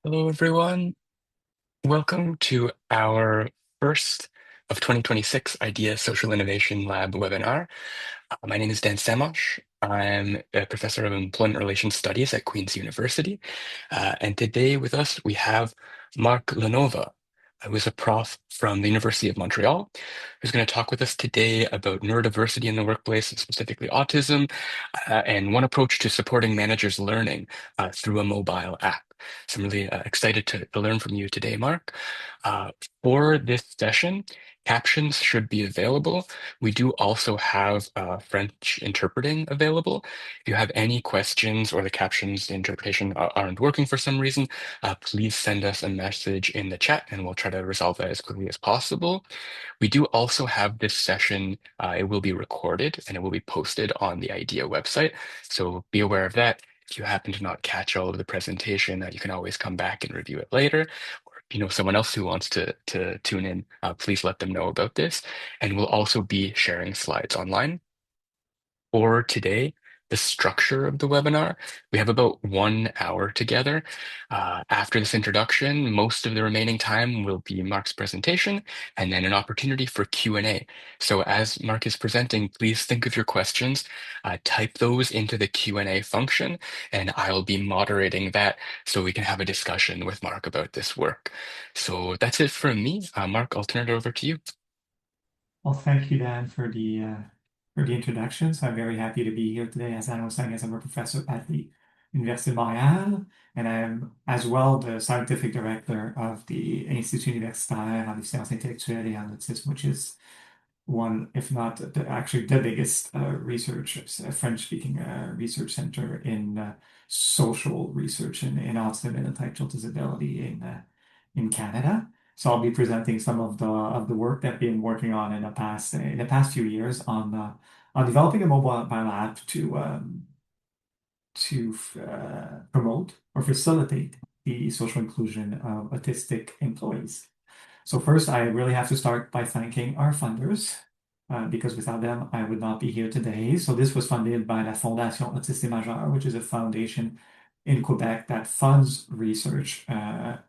Hello, everyone. Welcome to our first of 2026 IDEA Social Innovation Lab webinar. My name is Dan Samosh. I'm a professor of employment relations studies at Queen's University. And today with us, we have Marc Lanovaz, who is a prof from the University of Montreal, who's going to talk with us today about neurodiversity in the workplace, and specifically autism, and one approach to supporting managers' learning through a mobile app. So I'm really excited to learn from you today, Marc. Uh, for this session, captions should be available. We do also have French interpreting available. If you have any questions or the captions, the interpretation aren't working for some reason, please send us a message in the chat and we'll try to resolve that as quickly as possible. We do also have this session, it will be recorded and it will be posted on the IDEA website. So be aware of that. If you happen to not catch all of the presentation, you can always come back and review it later. Or if you know someone else who wants to tune in, please let them know about this. And we'll also be sharing slides online. For today, the structure of the webinar, we have about 1 hour together. After this introduction, most of the remaining time will be Marc's presentation and then an opportunity for Q&A. So as Marc is presenting, please think of your questions, type those into the Q&A function, and I'll be moderating that so we can have a discussion with Marc about this work. So that's it from me. Marc, I'll turn it over to you. Well, thank you, Dan, for the introduction. So I'm very happy to be here today. As Dan was saying, as I'm a professor at the Université de Montréal, and I'm as well the scientific director of the Institut Universitaire en Sciences Intellectuelles et en Autisme, which is one, if not actually the biggest research, French-speaking research center in social research in autism and intellectual disability in Canada. So I'll be presenting some of the work that I've been working on in the past few years on developing a mobile app to promote or facilitate the social inclusion of autistic employees. So first, I really have to start by thanking our funders, because without them, I would not be here today. So this was funded by la Fondation Autisme Majeur, which is a foundation in Quebec that funds research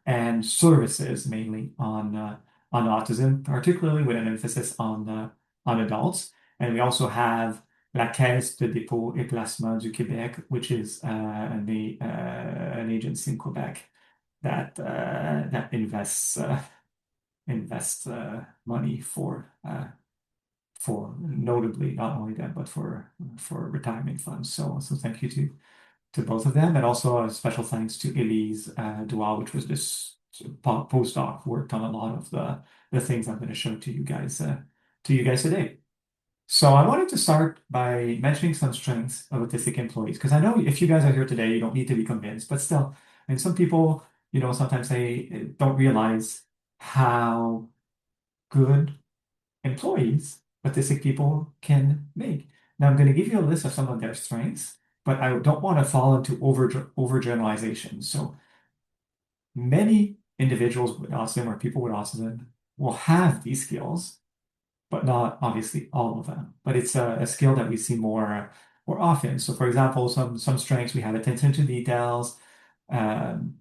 and services mainly on autism, particularly with an emphasis on adults. And we also have la Caisse de dépôt et placement du Québec, which is an agency in Quebec that invests money for notably not only that but for retirement funds. So thank you to both of them, and also a special thanks to Elise Dual, which was this postdoc worked on a lot of the things I'm going to show to you guys today. So I wanted to start by mentioning some strengths of autistic employees, because I know if you guys are here today, you don't need to be convinced, but still, and some people, sometimes they don't realize how good employees autistic people can make. Now, I'm going to give you a list of some of their strengths, but I don't want to fall into overgeneralization. So many individuals with autism or people with autism will have these skills, but not obviously all of them. But it's a skill that we see more often. So, for example, some strengths we have: attention to details, um,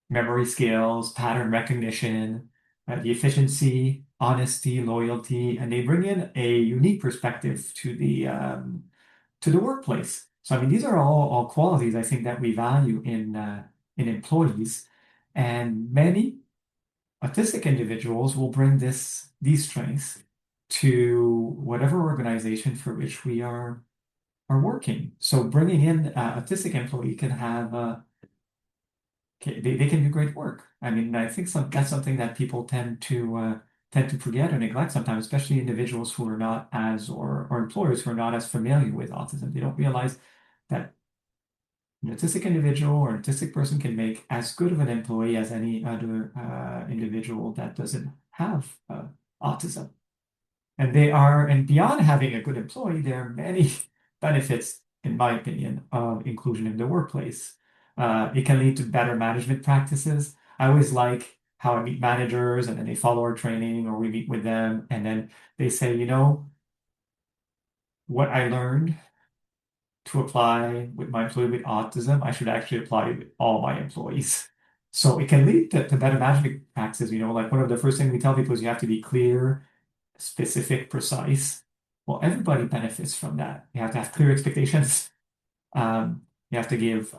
memory skills, pattern recognition, the efficiency, honesty, loyalty, and they bring in a unique perspective to the workplace. So, I mean, these are all qualities I think that we value in employees, and many autistic individuals will bring these strengths to whatever organization for which we are working. So bringing in autistic employee can have they can do great work. I mean, I think that's something that people tend to forget or neglect sometimes, especially individuals who are not as or employers who are not as familiar with autism. They don't realize that an autistic individual or an autistic person can make as good of an employee as any other individual that doesn't have autism. And beyond having a good employee, there are many benefits, in my opinion, of inclusion in the workplace. It can lead to better management practices. I always like how I meet managers and then they follow our training or we meet with them and then they say, what I learned to apply with my employee with autism, I should actually apply with all my employees. So it can lead to better management practices. Like one of the first things we tell people is you have to be clear, specific, precise. Well, everybody benefits from that. You have to have clear expectations. You have to give,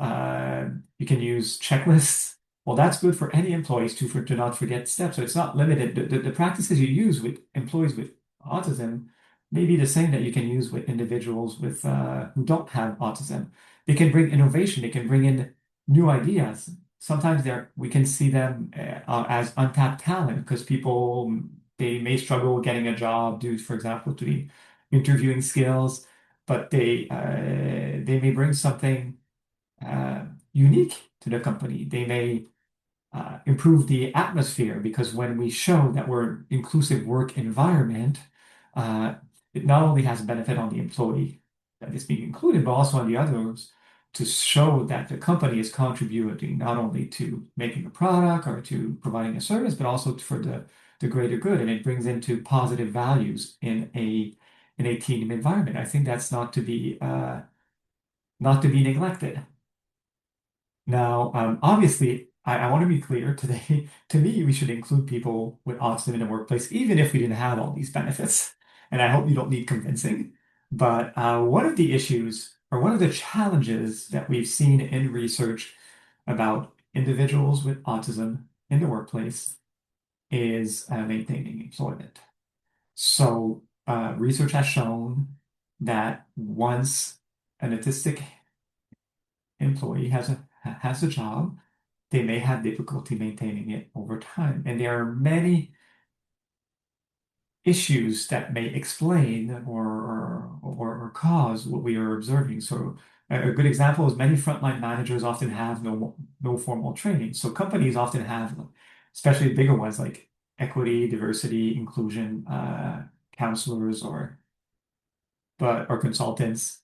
you can use checklists. Well, that's good for any employees to not forget steps. So it's not limited. The practices you use with employees with autism may be the same that you can use with individuals with who don't have autism. They can bring innovation. They can bring in new ideas. Sometimes we can see them as untapped talent because people they may struggle getting a job due, for example, to the interviewing skills, but they may bring something uh, unique to the company. They may improve the atmosphere because when we show that we're inclusive work environment, uh, it not only has a benefit on the employee that is being included, but also on the others to show that the company is contributing not only to making a product or to providing a service, but also for the greater good. And it brings into positive values in a team environment. I think that's not to be neglected. Now, obviously, I want to be clear today. To me, we should include people with autism in the workplace, even if we didn't have all these benefits. And I hope you don't need convincing. But one of the issues or one of the challenges that we've seen in research about individuals with autism in the workplace is maintaining employment. So, research has shown that once an autistic employee has a job, they may have difficulty maintaining it over time. And there are many issues that may explain or cause what we are observing. So a good example is many frontline managers often have no formal training. So companies often have, especially bigger ones like equity, diversity, inclusion counselors or consultants,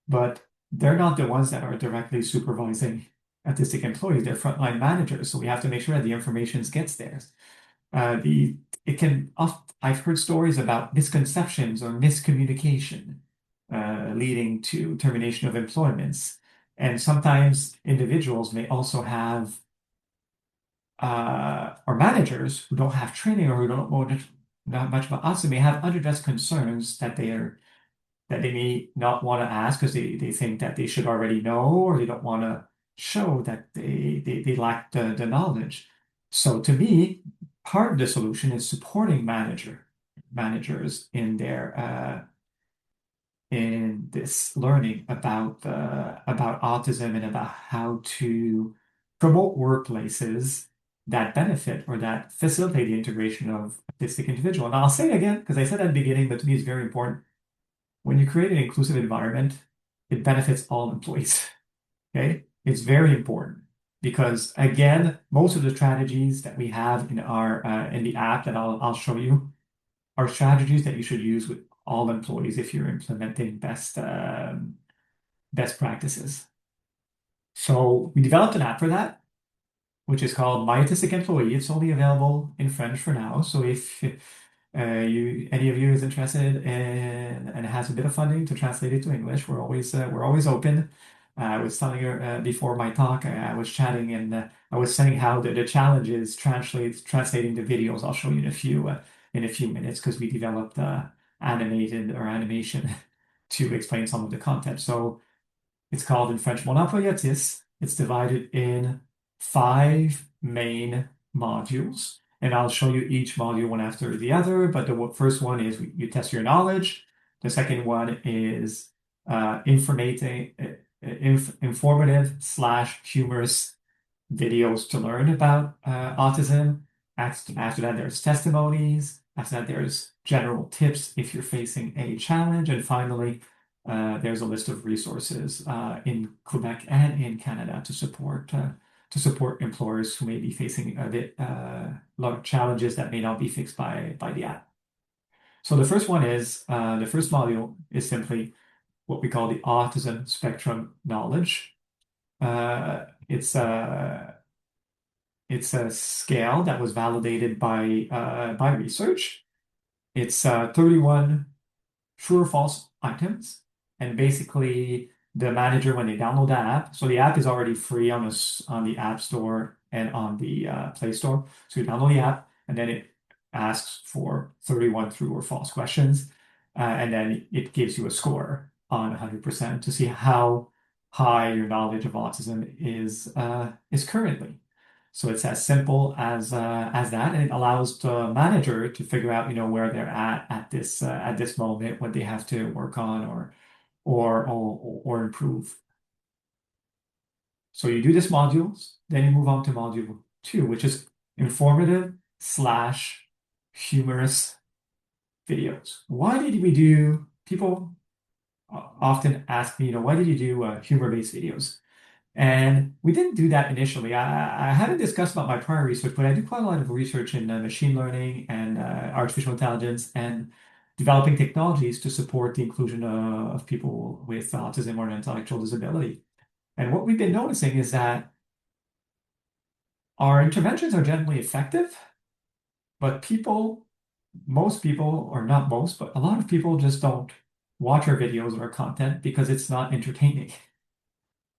but they're not the ones that are directly supervising autistic employees. They're frontline managers, so we have to make sure that the information gets there. The it can I've heard stories about misconceptions or miscommunication leading to termination of employments, and sometimes individuals may also have or managers who don't have training or who don't know not much about us may have unaddressed concerns that they may not want to ask because they think that they should already know or they don't want to show that they lack the knowledge. So to me, part of the solution is supporting managers in their in this learning about autism and about how to promote workplaces that benefit or that facilitate the integration of autistic individual. And I'll say it again because I said at the beginning, but to me it's very important when you create an inclusive environment, it benefits all employees. Okay? It's very important because again, most of the strategies that we have in our in the app that I'll show you are strategies that you should use with all employees if you're implementing best practices. So we developed an app for that, which is called My Autistic Employee. It's only available in French for now. So if you any of you is interested and has a bit of funding to translate it to English, we're always open. I was telling her before my talk, I was chatting and I was saying how the challenge is translating the videos. I'll show you in a few minutes because we developed animated or animation to explain some of the content. So it's called in French Mon Employatis. It's divided in 5 main modules, and I'll show you each module one after the other. But the first one is you test your knowledge. The second one is informative slash humorous videos to learn about autism. After that, there's testimonies. After that, there's general tips if you're facing a challenge. And finally, there's a list of resources in Quebec and in Canada to support employers who may be facing a lot of challenges that may not be fixed by the app. So the first module is simply what we call the autism spectrum knowledge. Uh, it's a it's a scale that was validated by research. It's 31 true or false items, and basically the manager, when they download the app, so the app is already free on on the App Store and on the Play Store. So you download the app, and then it asks for 31 true or false questions, and then it gives you a score on 100% to see how high your knowledge of autism is currently. So it's as simple as that, and it allows the manager to figure out, where they're at this moment, what they have to work on or improve. So you do this modules, then you move on to module two, which is informative slash humorous videos. Why did we do, people often ask me, why did you do humor-based videos? And we didn't do that initially. I haven't discussed about my prior research, but I do quite a lot of research in machine learning and artificial intelligence and developing technologies to support the inclusion of people with autism or an intellectual disability. And what we've been noticing is that our interventions are generally effective, but most people, or not most, but a lot of people just don't watch our videos or content because it's not entertaining.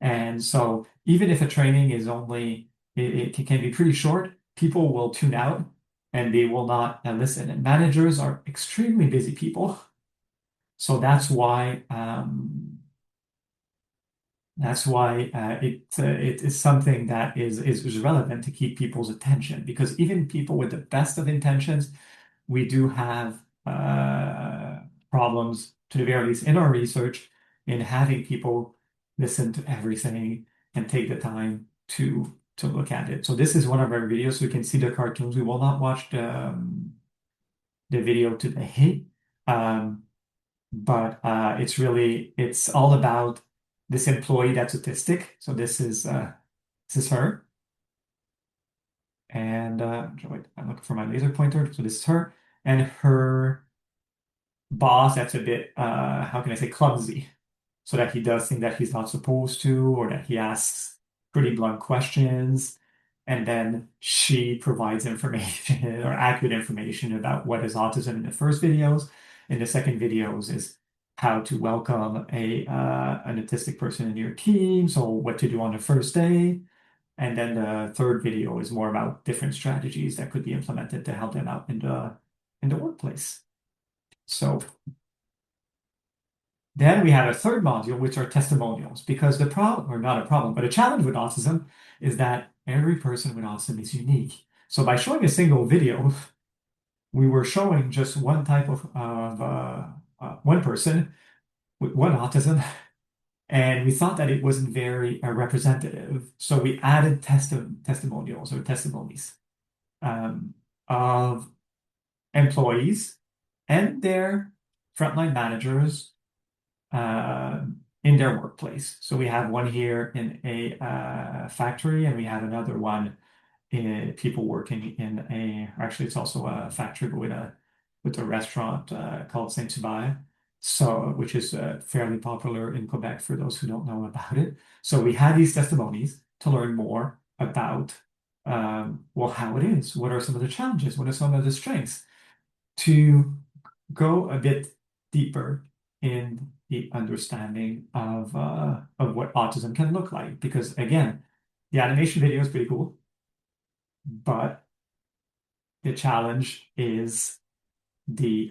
And so even if a training is only, it can be pretty short, people will tune out and they will not listen. And managers are extremely busy people. So that's why it is something that is relevant to keep people's attention, because even people with the best of intentions, we do have problems, to the very least in our research, in having people listen to everything and take the time to look at it. So this is one of our videos. So you can see the cartoons. We will not watch the video today. But it's all about this employee that's autistic. So this is her. And wait, I'm looking for my laser pointer. So this is her and her boss that's a bit how can I say, clumsy, so that he does things that he's not supposed to, or that he asks pretty blunt questions, and then she provides information or accurate information about what is autism in the first videos. In the second videos is how to welcome an autistic person in your team, so what to do on the first day. And then the third video is more about different strategies that could be implemented to help them out in the workplace. So then we have a third module, which are testimonials, because the problem, or not a problem, but a challenge with autism is that every person with autism is unique. So by showing a single video, we were showing just one type of one person with one autism, and we thought that it wasn't very representative. So we added testimonials or testimonies of employees and their frontline managers in their workplace. So we have one here in a factory, and we have another one in people working in actually it's also a factory, but with a restaurant called Saint Hubert, so which is fairly popular in Quebec for those who don't know about it. So we had these testimonies to learn more about well, how it is, what are some of the challenges, what are some of the strengths, to go a bit deeper in the understanding of what autism can look like. Because again, the animation video is pretty cool, but the challenge is the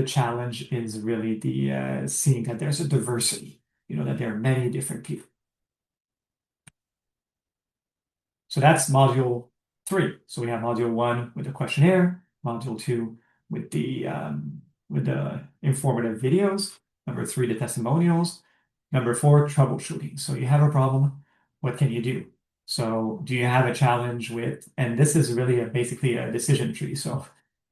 challenge is really the seeing that there's a diversity, that there are many different people. So that's module 3. So we have module 1 with the questionnaire, module 2 with the informative videos, number 3, the testimonials, number 4, troubleshooting. So you have a problem, what can you do? So do you have a challenge with, and this is really basically a decision tree, so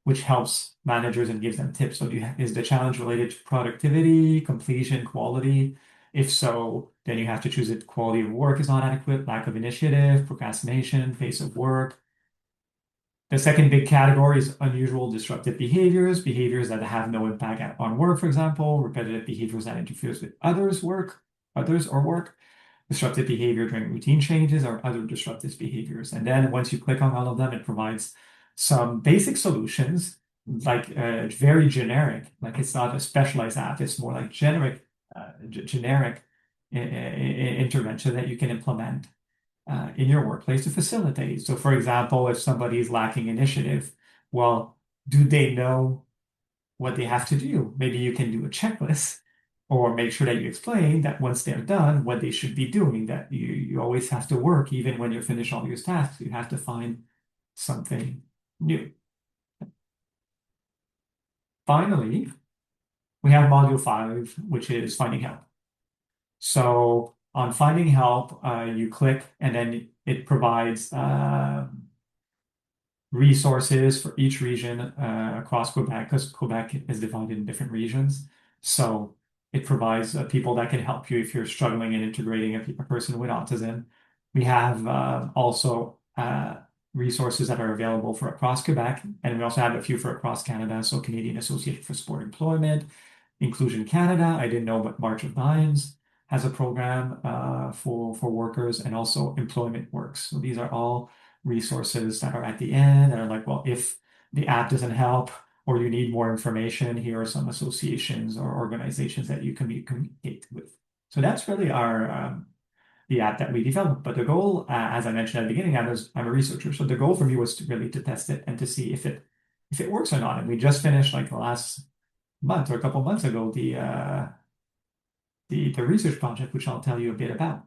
which helps managers and gives them tips. So is the challenge related to productivity, completion, quality? If so, then you have to choose it. Quality of work is not adequate, lack of initiative, procrastination, pace of work. The second big category is unusual disruptive behaviors, behaviors that have no impact on work, for example, repetitive behaviors that interferes with others or work, disruptive behavior during routine changes, or other disruptive behaviors. And then once you click on all of them, it provides some basic solutions, like very generic, like it's not a specialized app, it's more like generic generic intervention that you can implement in your workplace to facilitate. So, for example, if somebody is lacking initiative, well, do they know what they have to do? Maybe you can do a checklist or make sure that you explain that once they're done, what they should be doing, that you always have to work, even when you finish all your tasks, you have to find something new. Finally, we have module 5, which is finding help. So on finding help, you click and then it provides resources for each region across Quebec, because Quebec is divided in different regions. So it provides people that can help you if you're struggling in integrating a person with autism. We have also resources that are available for across Quebec, and we also have a few for across Canada. So Canadian Association for Sport Employment, Inclusion Canada. I didn't know, but March of Dimes has a program for workers, and also Employment Works. So these are all resources that are at the end that are like, well, if the app doesn't help or you need more information, here are some associations or organizations that you can communicate with. So that's really our the app that we developed. But the goal, as I mentioned at the beginning, I'm a researcher. So the goal for me was to really to test it and to see if it works or not. And we just finished like the last month or a couple months ago the research project, which I'll tell you a bit about.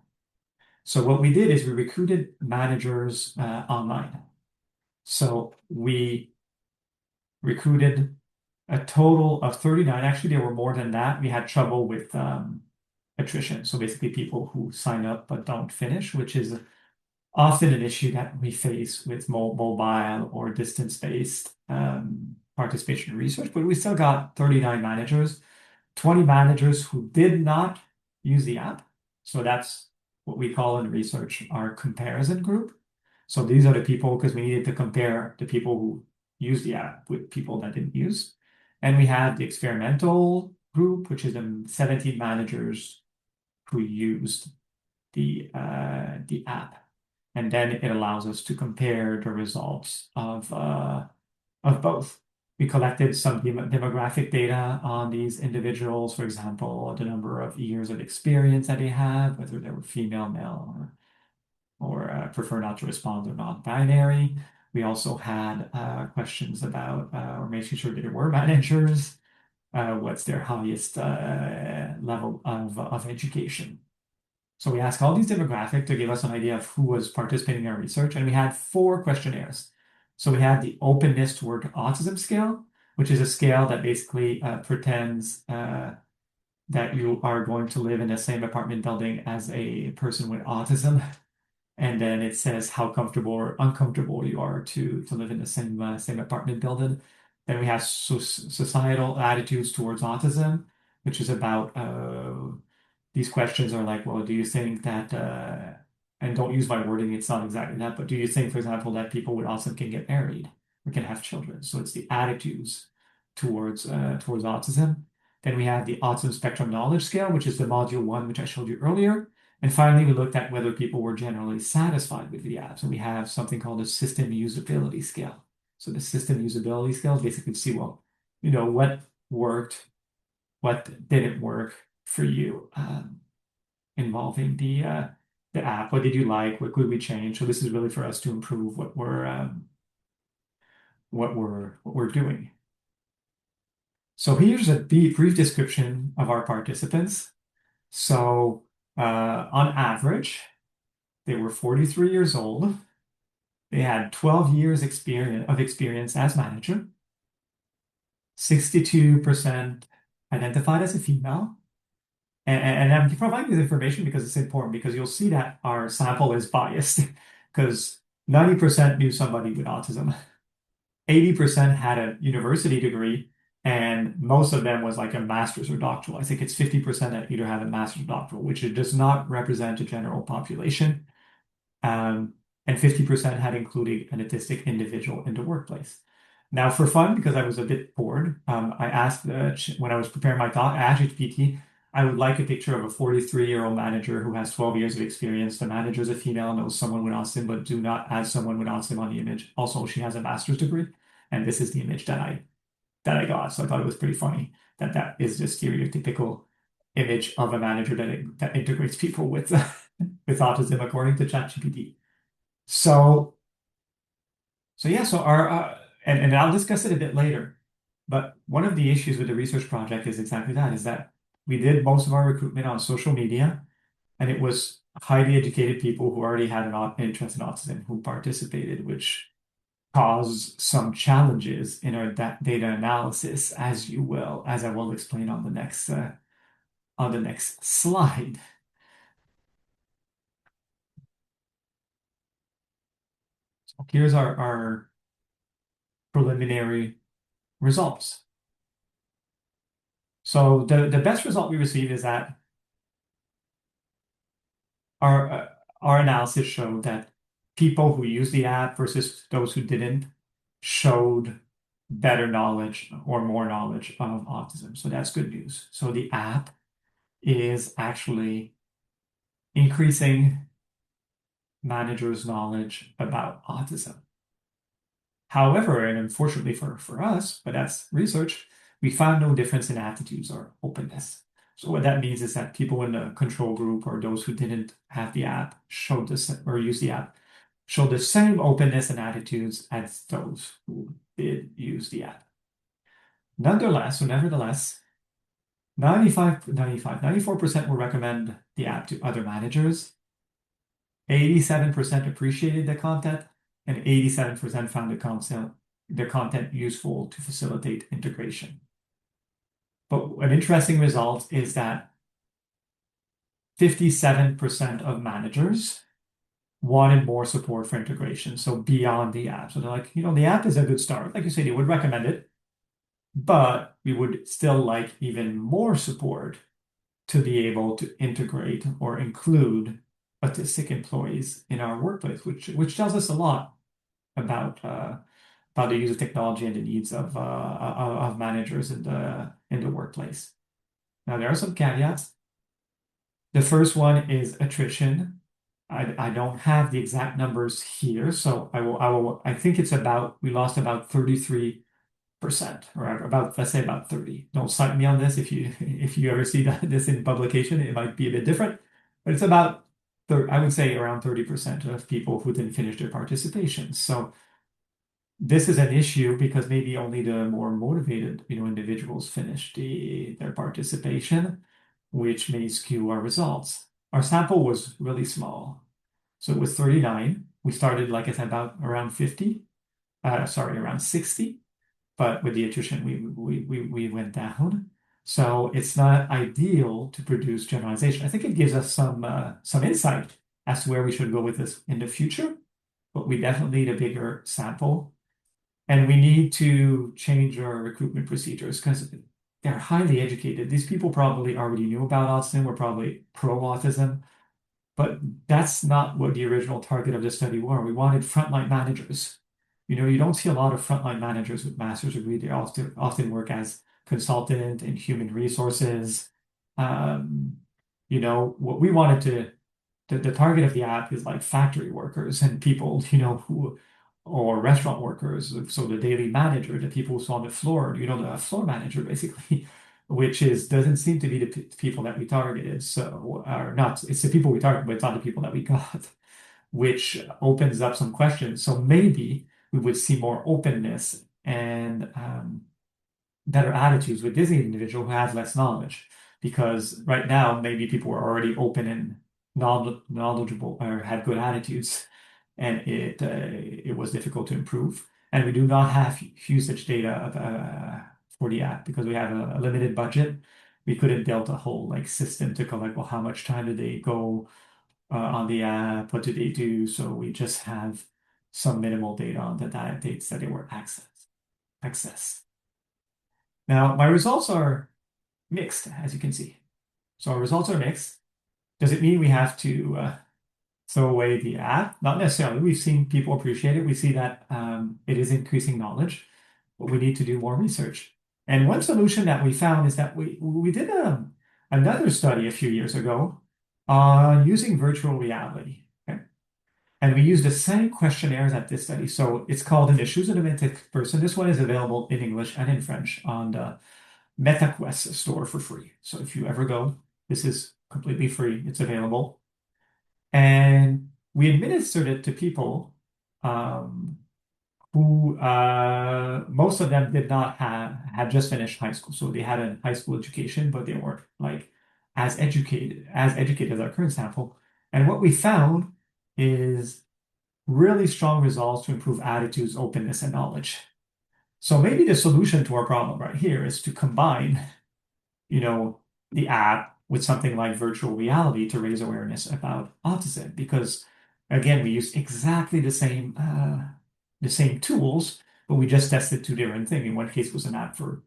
So what we did is we recruited managers online. So we recruited a total of 39. Actually, there were more than that. We had trouble with attrition. So basically people who sign up but don't finish, which is often an issue that we face with mobile or distance-based participation in research. But we still got 39 managers, 20 managers who did not use the app. So that's what we call in research our comparison group. So these are the people, because we needed to compare the people who use the app with people that didn't use. And we had the experimental group, which is the 17 managers who used the app. And then it allows us to compare the results of both. We collected some demographic data on these individuals, for example, the number of years of experience that they have, whether they were female, male, or prefer not to respond or non-binary. We also had questions about or making sure that they were managers, what's their highest level of education. So we asked all these demographics to give us an idea of who was participating in our research, and we had 4 questionnaires. So we had the openness toward autism scale, which is a scale that basically pretends that you are going to live in the same apartment building as a person with autism. And then it says how comfortable or uncomfortable you are to live in the same apartment building. Then we have societal attitudes towards autism, which is about these questions are like, well, do you think that and don't use my wording, it's not exactly that, but do you think, for example, that people with autism can get married or can have children? So it's the attitudes towards autism. Then we have the autism spectrum knowledge scale, which is the module 1, which I showed you earlier. And finally, we looked at whether people were generally satisfied with the app. So we have something called a system usability scale. So the system usability scale is basically to see, well, what worked, what didn't work for you involving the app. What did you like? What could we change? So this is really for us to improve what we're doing. So here's a brief description of our participants. So on average, they were 43 years old. They had 12 years experience as manager. 62% identified as a female. And I'm providing this information because it's important, because you'll see that our sample is biased because 90% knew somebody with autism. 80% had a university degree, and most of them was like a master's or doctoral. I think it's 50% that either have a master's or doctoral, which it does not represent the general population. And 50% had included an autistic individual in the workplace. Now, for fun, because I was a bit bored, I asked when I was preparing my talk, I asked GPT, I would like a picture of a 43-year-old manager who has 12 years of experience. The manager is a female, knows someone with autism, but do not add someone with autism on the image. Also, she has a master's degree, and this is the image that I got. So I thought it was pretty funny that is the stereotypical image of a manager that integrates people with with autism according to ChatGPT. So so yeah, so our and I'll discuss it a bit later. But one of the issues with the research project is exactly that, is that we did most of our recruitment on social media, and it was highly educated people who already had an interest in autism who participated, which caused some challenges in our data analysis, as I will explain on the next slide. So here's our preliminary results. So the best result we received is that our uh, our analysis showed that people who used the app versus those who didn't showed better knowledge or more knowledge of autism. So that's good news. So the app is actually increasing managers' knowledge about autism. However, and unfortunately for us, but that's research, we found no difference in attitudes or openness. So what that means is that people in the control group or those who didn't have the app showed this or use the app showed the same openness and attitudes as those who did use the app. Nevertheless, 94% will recommend the app to other managers. 87% appreciated the content, and 87% found the content useful to facilitate integration. But an interesting result is that 57% of managers wanted more support for integration, so beyond the app. So they're like, the app is a good start. Like you say, they would recommend it, but we would still like even more support to be able to integrate or include autistic employees in our workplace, which tells us a lot about the use of technology and the needs of managers in the workplace. Now there are some caveats. The first one is attrition. I don't have the exact numbers here, so I think we lost about 33%, or about, let's say about 30. Don't cite me on this if you ever see this in publication, it might be a bit different, but it's about I would say around 30% of people who didn't finish their participation. So this is an issue because maybe only the more motivated, individuals finish their participation, which may skew our results. Our sample was really small. So it was 39. We started, like I said, about around 50, around 60, but with the attrition, we went down. So it's not ideal to produce generalization. I think it gives us some insight as to where we should go with this in the future, but we definitely need a bigger sample. And we need to change our recruitment procedures because they're highly educated. These people probably already knew about autism, were probably pro-autism, but that's not what the original target of the study were. We wanted frontline managers. You don't see a lot of frontline managers with master's degree. They often work as consultant in human resources. Um, what we wanted the target of the app is like factory workers and people, who, or restaurant workers. So the daily manager, the people who's on the floor, the floor manager basically, which doesn't seem to be the people that we targeted. So, or not, it's the people we targeted, but it's not the people that we got, which opens up some questions. So maybe we would see more openness and better attitudes with this individual who has less knowledge. Because right now, maybe people were already open and knowledgeable or had good attitudes, and it was difficult to improve. And we do not have usage data for the app because we have a limited budget. We couldn't build a whole system to collect, well, how much time did they go on the app? What did they do? So we just have some minimal data on the dates that they were accessed. Now, my results are mixed, as you can see. So our results are mixed. Does it mean we have to throw away the app? Not necessarily. We've seen people appreciate it. We see that it is increasing knowledge, but we need to do more research. And one solution that we found is that we did another study a few years ago on using virtual reality. Okay? And we used the same questionnaires at this study. So it's called In the Shoes of a Demented Person. This one is available in English and in French on MetaQuest store for free. So if you ever go, this is completely free. It's available. And we administered it to people um, who most of them did not have had just finished high school. So they had a high school education, but they weren't like as educated as our current sample. And what we found is really strong results to improve attitudes, openness, and knowledge. So maybe the solution to our problem right here is to combine, you know, the app with something like virtual reality to raise awareness about autism. Because again, we use exactly the same tools, but we just tested two different things. In one case, it was an app for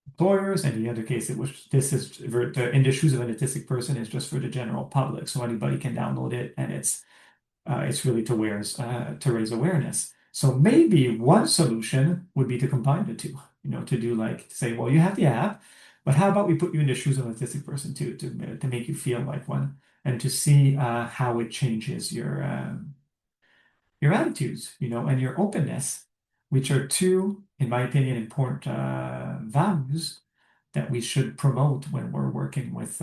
employers, and in the other case, in the shoes of an autistic person is just for the general public, so anybody can download it, and it's really to raise awareness. So maybe one solution would be to combine the two, to do like to say, well, you have the app, but how about we put you in the shoes of an autistic person too, to make you feel like one, and to see how it changes your attitudes, and your openness, which are two, in my opinion, important values that we should promote when we're working with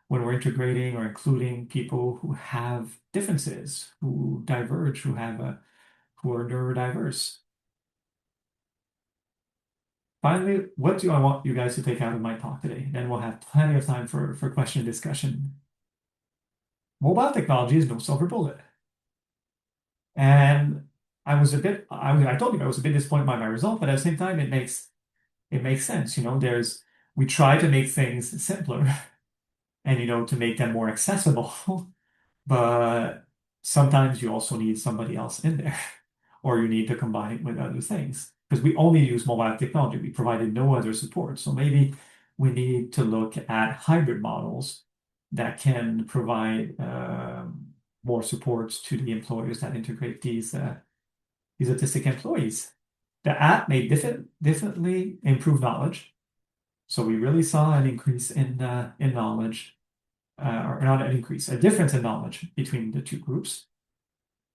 when we're integrating or including people who have differences, who diverge, who are neurodiverse. Finally, what do I want you guys to take out of my talk today? Then we'll have plenty of time for question and discussion. Mobile technology is no silver bullet. And I told you I was a bit disappointed by my result, but at the same time, it makes sense. We try to make things simpler and, to make them more accessible. But sometimes you also need somebody else in there, or you need to combine it with other things. Because we only use mobile technology, we provided no other support. So maybe we need to look at hybrid models that can provide more supports to the employers that integrate these autistic employees. The app may definitely improve knowledge. So we really saw an increase in knowledge or not an increase, a difference in knowledge between the two groups.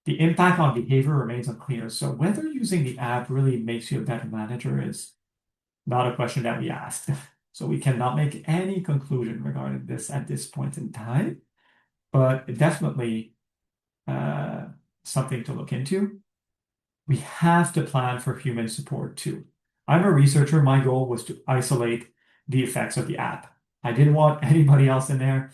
The impact on behavior remains unclear. So whether using the app really makes you a better manager is not a question that we asked. So we cannot make any conclusion regarding this at this point in time, but definitely uh, something to look into. We have to plan for human support too. I'm a researcher. My goal was to isolate the effects of the app. I didn't want anybody else in there,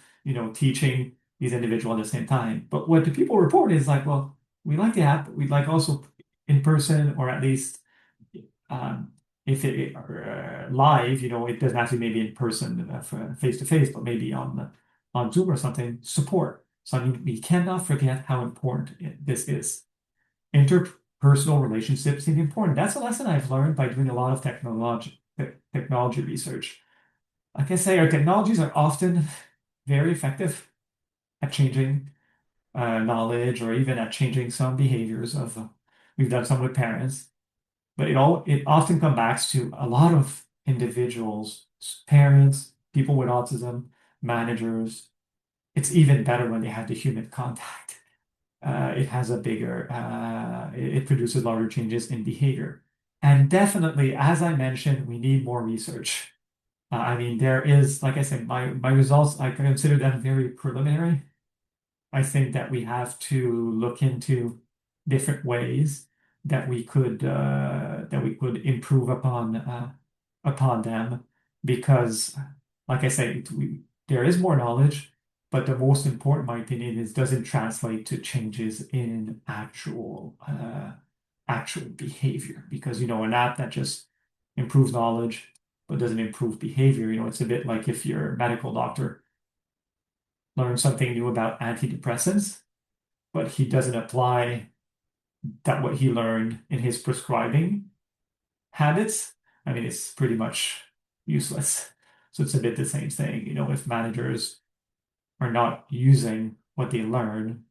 teaching these individuals at the same time. But what the people report is like, well, we like the app, but we'd like also in person, or at least um, if it live, it doesn't have to be maybe in person, face to face, but maybe on Zoom or something, support. So I mean, we cannot forget how important this is. Interpersonal relationships seem important. That's a lesson I've learned by doing a lot of technology research. Like I say, our technologies are often very effective at changing knowledge or even at changing some behaviors of. We've done some with parents, but it often comes back to a lot of individuals, parents, people with autism, managers. It's even better when they have the human contact. It produces larger changes in behavior. And definitely, as I mentioned, we need more research. I mean, there is, like I said, my results, I consider them very preliminary. I think that we have to look into different ways that we could improve upon them because, like I say, there is more knowledge, but the most important, in my opinion, is does it translate to changes in actual behavior? Because an app that just improves knowledge but doesn't improve behavior, it's a bit like if your medical doctor learns something new about antidepressants, but he doesn't apply that what he learned in his prescribing habits. I mean, it's pretty much useless. So it's a bit the same thing, if managers are not using what they learn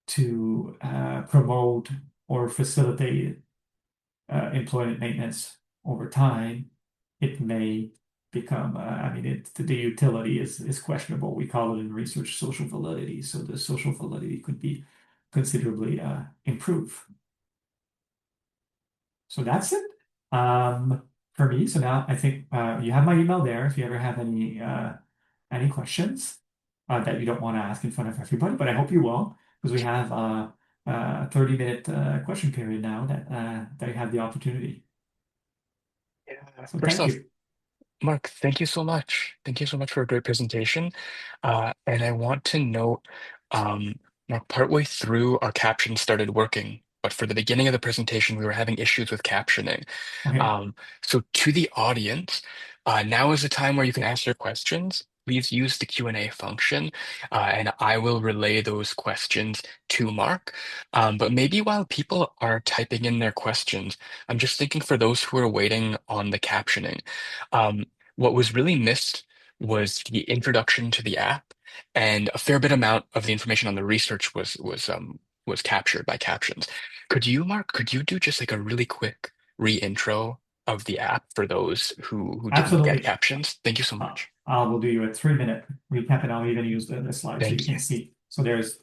to promote or facilitate employment maintenance over time, it may become, I mean, the utility is questionable. We call it in research social validity. So the social validity could be considerably improved. So that's it. for me. So now I think you have my email there if you ever have any questions that you don't want to ask in front of everybody, but I hope you will because we have a 30-minute question period now that you have the opportunity. Yeah. So First thank off, you. Mark, thank you so much. Thank you so much for a great presentation. And I want to note, Mark, partway through our captions started working, but for the beginning of the presentation, we were having issues with captioning. Okay. Um, so to the audience, now is the time where you can ask your questions. Please use the Q&A function, and I will relay those questions to Mark. But maybe while people are typing in their questions, I'm just thinking for those who are waiting on the captioning, um, what was really missed was the introduction to the app, and a fair bit amount of the information on the research was captured by captions. Could you, Mark, could you do just like a really quick re-intro of the app for those who didn't get Absolutely. captions? Thank you so Uh, much. I will do you a 3-minute recap and I'll even use the slide so you Thank you. can see. So there's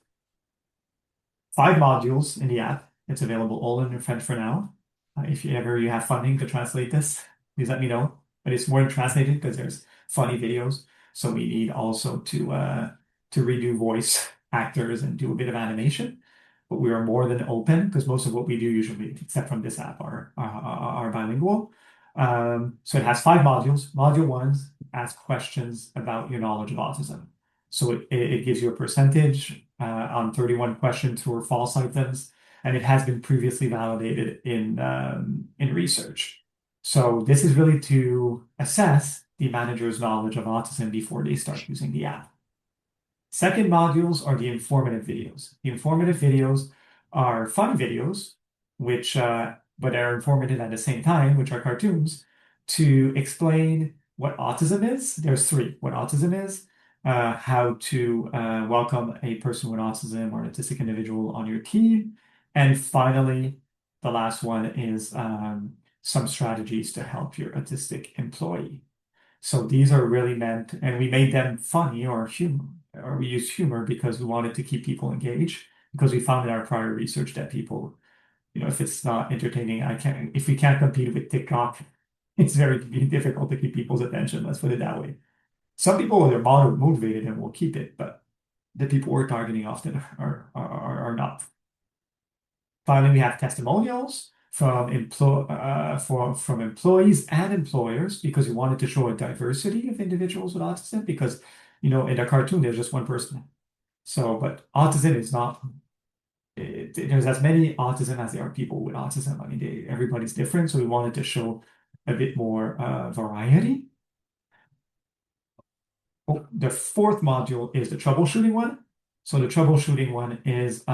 5 modules in the app. It's available all in French for now. If you have funding to translate this, please let me know. But it's more than translated because there's funny videos. So we need also to redo voice actors and do a bit of animation. But we are more than open because most of what we do usually, except from this app, are bilingual. So it has 5 modules. Module one asks questions about your knowledge of autism. So it gives you a percentage on 31 questions who are false items, and it has been previously validated in research. So this is really to assess the manager's knowledge of autism before they start using the app. Second modules are the informative videos. The informative videos are fun videos, which but are informative at the same time, which are cartoons, to explain what autism is. There's three: what autism is, how to welcome a person with autism or an autistic individual on your team, and finally, the last one is some strategies to help your autistic employee. So these are really meant, and we made them funny or humor, or we used humor because we wanted to keep people engaged. Because we found in our prior research that people, if it's not entertaining, if we can't compete with TikTok, it's very difficult to keep people's attention. Let's put it that way. Some people, they're motivated and will keep it, but the people we're targeting often are not. Finally, we have testimonials from employees and employers because we wanted to show a diversity of individuals with autism because, in the cartoon, there's just one person. So, but autism is not, there's as many autism as there are people with autism. I mean, everybody's different. So we wanted to show a bit more variety. Oh, the fourth module is the troubleshooting one. So the troubleshooting one is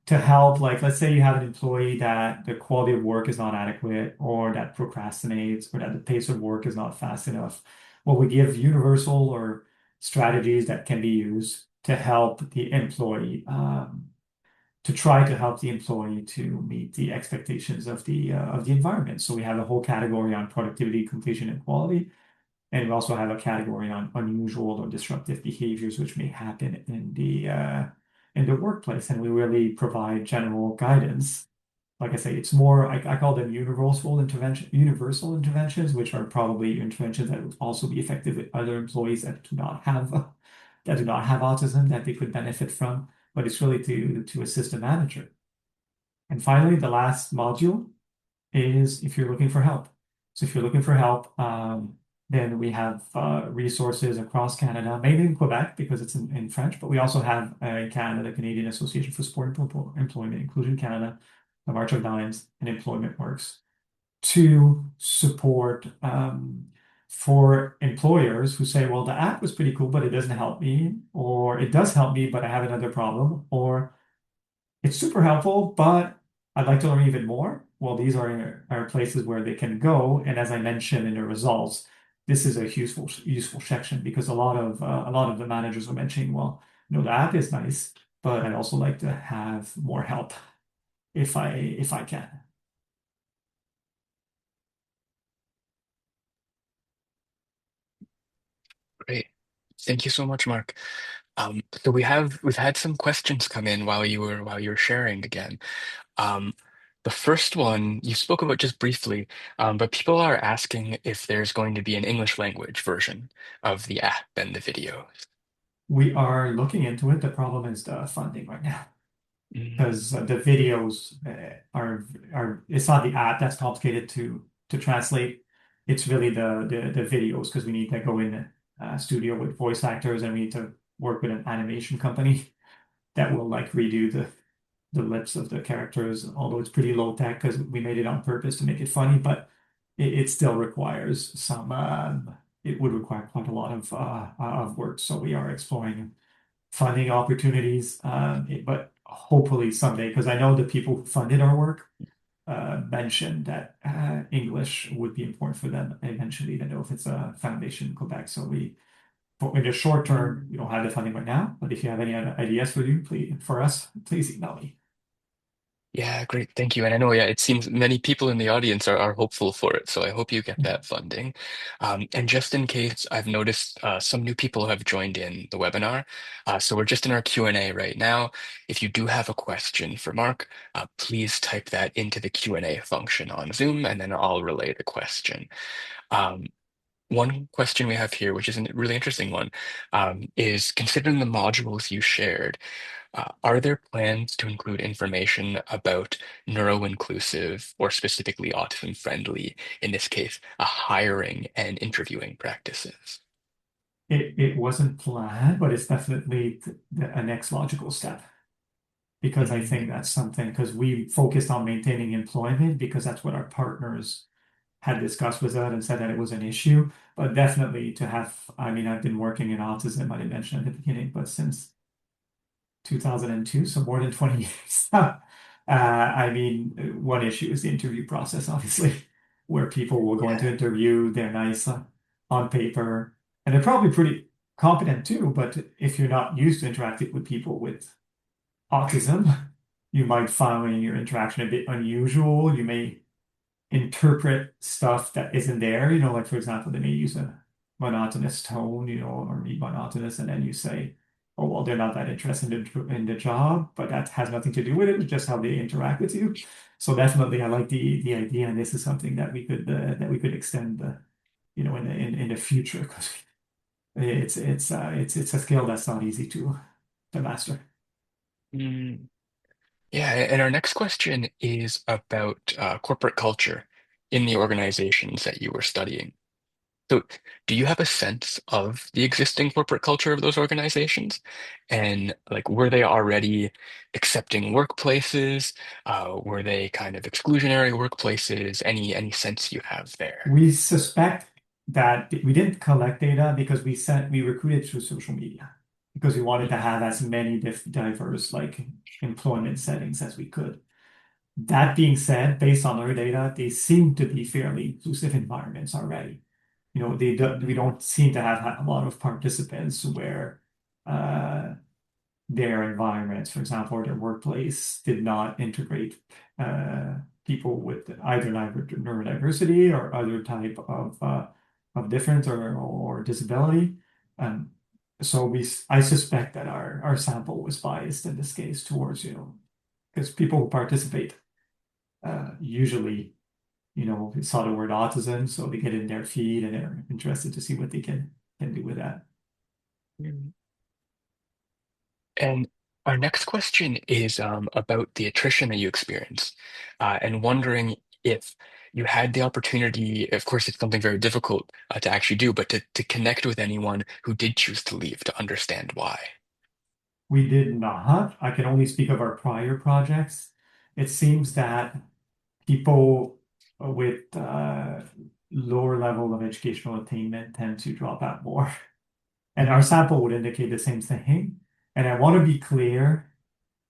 to help, like, let's say you have an employee that the quality of work is not adequate, or that procrastinates, or that the pace of work is not fast enough. Well, we give universal or strategies that can be used to help the employee, to try to help the employee to meet the expectations of the environment. So we have a whole category on productivity, completion, and quality. And we also have a category on unusual or disruptive behaviors which may happen in the workplace. And we really provide general guidance. Like I say, it's more, I call them universal interventions, which are probably interventions that would also be effective with other employees that do not have autism that they could benefit from. But it's really to assist the manager. And finally, the last module is if you're looking for help. So if you're looking for help, then we have resources across Canada, mainly in Quebec because it's in French, but we also have in Canada, the Canadian Association for Support Employment, Inclusion Canada, the March of Dimes, and Employment Works to support for employers who say, well, the app was pretty cool, but it doesn't help me, or it does help me, but I have another problem, or it's super helpful, but I'd like to learn even more. Well, these are places where they can go. And as I mentioned in the results, this is a useful section because a lot of the managers are mentioning, well, the app is nice, but I'd also like to have more help if I can. Great. Thank you so much, Mark. So we've had some questions come in while you were sharing again. Um, The first one you spoke about just briefly, but people are asking if there's going to be an English language version of the app and the videos. We are looking into it. The problem is the funding right now. Mm, Because the videos are it's not the app that's complicated to translate. It's really the videos because we need to go in studio with voice actors and we need to work with an animation company that will like redo the lips of the characters. Although it's pretty low tech because we made it on purpose to make it funny, but it still requires some. It would require quite a lot of work. So we are exploring funding opportunities. But hopefully someday, because I know the people who funded our work mentioned that English would be important for them eventually, even though if it's a foundation in Quebec. So but in the short term, we mm. don't have the funding right now. But if you have any other ideas for us, please email me. Yeah, great. Thank you. And I know, yeah, it seems many people in the audience are hopeful for it. So I hope you get that funding. And just in case, I've noticed some new people have joined in the webinar. So we're just in our Q&A right now. If you do have a question for Mark, please type that into the Q&A function on Zoom, and then I'll relay the question. Um, One question we have here, which is a really interesting one, is considering the modules you shared. Are there plans to include information about neuro-inclusive or specifically autism-friendly, in this case, hiring and interviewing practices? It wasn't planned, but it's definitely a next logical step because I think Mm, that's something because we focused on maintaining employment because that's what our partners had discussed with us and said that it was an issue. But definitely to have, I mean, I've been working in autism, I didn't mention at the beginning, but since 2002, so more than 20 years. I mean, one issue is the interview process, obviously, where people will go into yeah. interview, they're nice on paper, and they're probably pretty competent too, but if you're not used to interacting with people with autism, you might find your interaction a bit unusual. You may interpret stuff that isn't there. Like for example, they may use a monotonous tone, or read monotonous, and then you say, "Oh, well, they're not that interested in the job," but that has nothing to do with it. It's just how they interact with you. So definitely, I like the idea, and this is something that we could extend, in the future because it's a skill that's not easy to master. Mm, yeah, and our next question is about corporate culture in the organizations that you were studying. So, do you have a sense of the existing corporate culture of those organizations? And like, were they already accepting workplaces? Were they kind of exclusionary workplaces? Any sense you have there? We suspect that we didn't collect data because we recruited through social media because we wanted to have as many diverse like employment settings as we could. That being said, based on our data, they seem to be fairly inclusive environments already. We Mm, don't seem to have a lot of participants where uh, their environments, for example, or their workplace did not integrate uh, people with either neurodiversity or other type of difference or disability. Um, so I suspect that our sample was biased in this case towards, because people who participate usually, saw the word autism, so they get in their feed and they're interested to see what they can do with that. mm. And our next question is about the attrition that you experience, and wondering if you had the opportunity, of course, it's something very difficult to actually do, but to connect with anyone who did choose to leave to understand why. We did not. I can only speak of our prior projects. It seems that people with lower level of educational attainment tend to drop out more. And our Mm, sample would indicate the same thing. And I want to be clear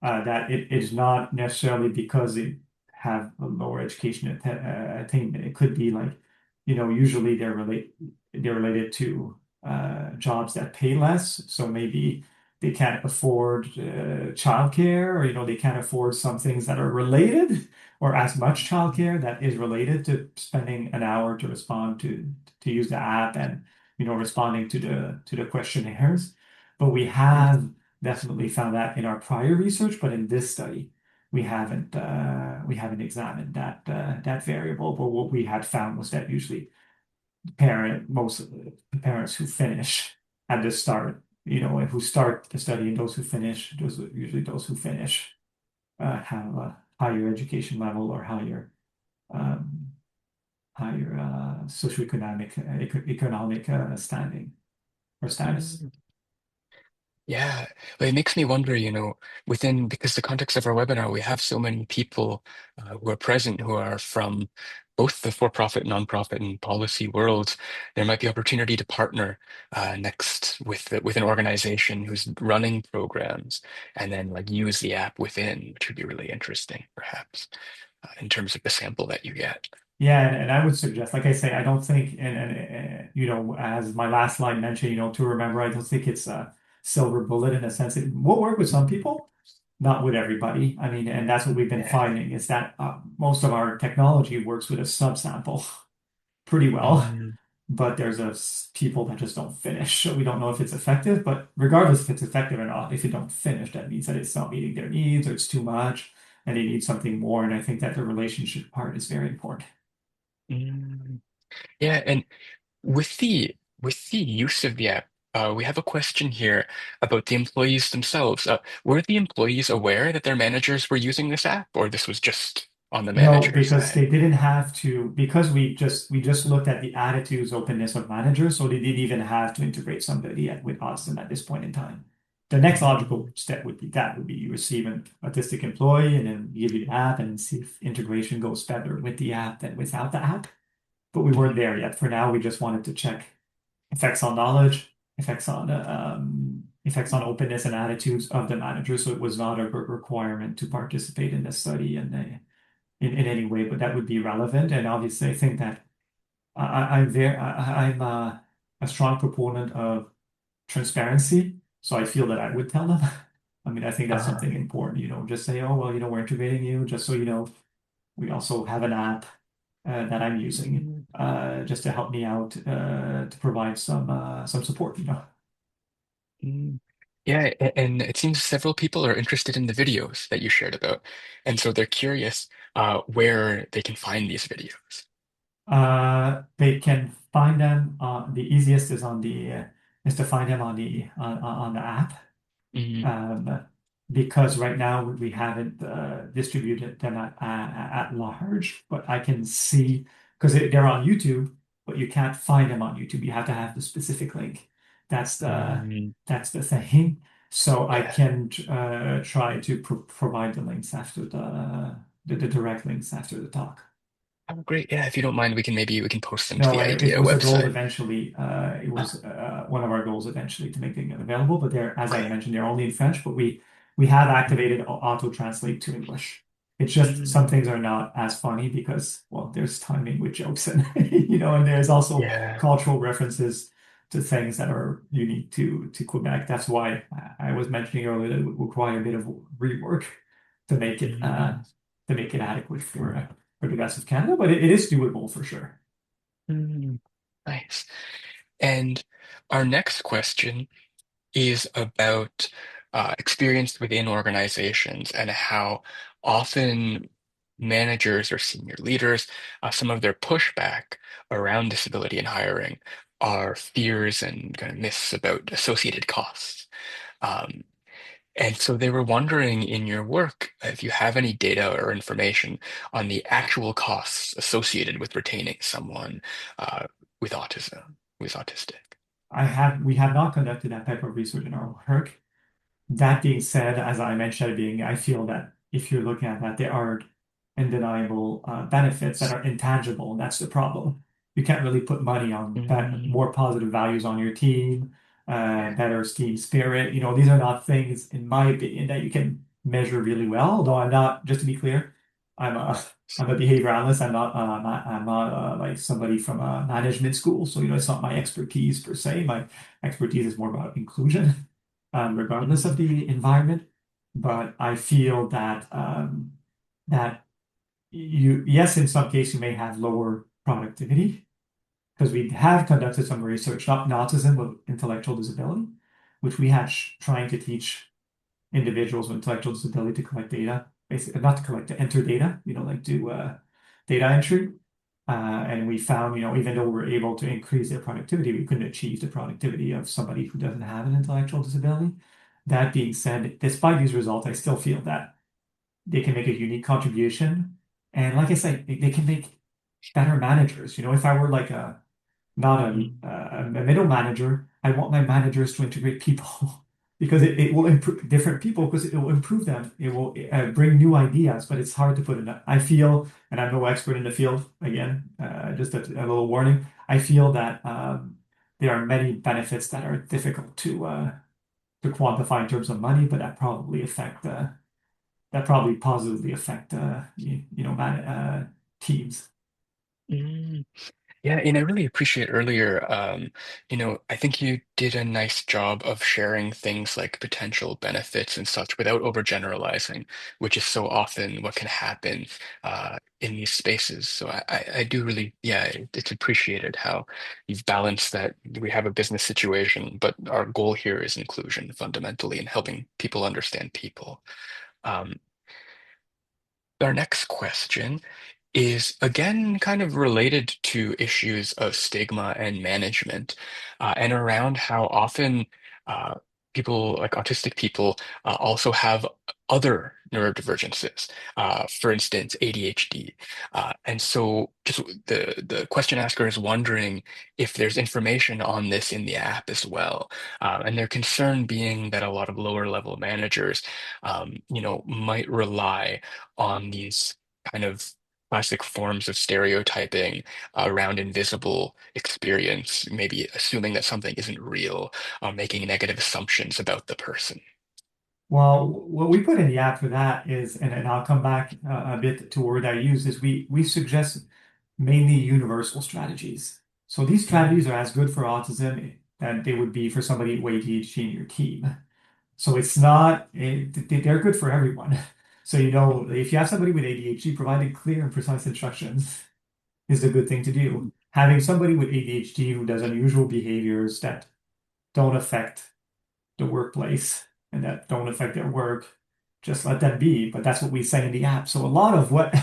that it is not necessarily because they have a lower education attainment. It could be like, usually they're related to jobs that pay less. So maybe they can't afford childcare, or they can't afford some things that are related, or as much childcare that is related to spending an hour to respond to use the app and responding to the questionnaires. But we have mm, definitely found that in our prior research, but in this study, we we haven't examined that variable. But what we had found was that usually most of the parents who finish at the start, and who start the study, and those who finish, usually those who finish have a higher education level or um, higher socioeconomic economic standing or status. Mm. Yeah, but it makes me wonder, because the context of our webinar, we have so many people who are present who are from both the for-profit, nonprofit, and policy worlds. There might be opportunity to partner next with an organization who's running programs, and then like use the app within, which would be really interesting, perhaps, in terms of the sample that you get. Yeah, and I would suggest, like I say, I don't think, as my last line mentioned, to remember, I don't think it's a silver bullet in a sense. It will work with some people, not with everybody. I mean, and that's what we've been Yeah. finding is that most of our technology works with a subsample pretty well, Mm, but there's people that just don't finish. So we don't know if it's effective, but regardless if it's effective or not, if you don't finish, that means that it's not meeting their needs or it's too much and they need something more. And I think that the relationship part is very important. mm. Yeah, and with the use of the app, we have a question here about the employees themselves. Were the employees aware that their managers were using this app, or this was just on the No, manager because side? they didn't have to, because we just looked at the attitudes, openness of managers, so they didn't even have to integrate somebody with autism at this point in time. The next logical Mm, step would be you receive an autistic employee and then give you the app and see if integration goes better with the app than without the app. But we weren't mm, there yet. For now, we just wanted to check effects on knowledge, effects on openness and attitudes of the manager. So it was not a requirement to participate in the study in any way, but that would be relevant. And obviously, I think that I'm a strong proponent of transparency, so I feel that I would tell them. I mean, I think that's uh, something important, just say, oh, well, we're integrating you, just so you know, we also have an app that I'm using mm, just to help me out to provide some support. mm. Yeah, and it seems several people are interested in the videos that you shared about, and so they're curious where they can find these videos. They can find them. The easiest is to find them on the app. Mm, um, because right now we haven't distributed them at large, but I can see because they're on YouTube, but you can't find them on YouTube. You have to have the specific link. That's the mm, that's the thing. So I yeah. can try to provide the links after the direct links after the talk. Oh, great. Yeah, if you don't mind, we can post them to No, the it idea was a goal website. eventually. It Ah, was one of our goals eventually to make it available, but as I okay. mentioned, they're only in French, but we have Mm, activated auto translate to English. It's just some mm, things are not as funny because, well, there's timing with jokes and and there's also yeah. cultural references to things that are unique to Quebec. That's why I was mentioning earlier that it would require a bit of rework to make it uh, Mm, to make it adequate for the rest of Canada, but it is doable for sure. mm. Nice. And our next question is about experience within organizations and how often managers or senior leaders, some of their pushback around disability and hiring are fears and kind of myths about associated costs. Um, And so they were wondering in your work if you have any data or information on the actual costs associated with retaining someone uh, with autism, who is autistic. We have not conducted that type of research in our work. That being said, as I mentioned at the beginning, I feel that if you're looking at that, there are undeniable benefits that are intangible, and that's the problem. You can't really put money on that, Mm, more positive values on your team, better team spirit. These are not things, in my opinion, that you can measure really well. Although I'm not, just to be clear, I'm a I'm a behavior analyst. I'm not like somebody from a management school. So, it's not my expertise per se. My expertise is more about inclusion regardless of mm, the environment. But I feel that yes, in some cases you may have lower productivity because we have conducted some research, not in autism, but intellectual disability, which we had trying to teach individuals with intellectual disability to collect data. basically not to collect, to enter data, like do data entry. And we found, even though we're able to increase their productivity, we couldn't achieve the productivity of somebody who doesn't have an intellectual disability. That being said, despite these results, I still feel that they can make a unique contribution. And like I said, they can make better managers. If I were like not Mm. a middle manager, I want my managers to integrate people because it will improve different people because it will improve them. It will bring new ideas, but it's hard to put in. I feel, and I'm no expert in the field, again, just a little warning. I feel that there are many benefits that are difficult to quantify in terms of money, but that probably positively affect teams. Mm. Yeah, and I really appreciate earlier, I think you did a nice job of sharing things like potential benefits and such without overgeneralizing, which is so often what can happen in these spaces. So I do really, yeah, it's appreciated how you've balanced that we have a business situation, but our goal here is inclusion fundamentally and helping people understand people. Um, our next question is again kind of related to issues of stigma and management, and around how often uh, people like autistic people also have other neurodivergences, for instance, ADHD. And so just the question asker is wondering if there's information on this in the app as well. And their concern being that a lot of lower level managers, might rely on these kind of classic forms of stereotyping around invisible experience, maybe assuming that something isn't real, or making negative assumptions about the person. Well, what we put in the app for that is, and I'll come back a bit to a word I use, is we suggest mainly universal strategies. So these strategies Mm, are as good for autism that they would be for somebody with ADHD in your team. So it's not, they're good for everyone. So, if you have somebody with ADHD, providing clear and precise instructions is a good thing to do. Having somebody with ADHD who does unusual behaviors that don't affect the workplace and that don't affect their work, just let them be. But that's what we say in the app. So a lot of what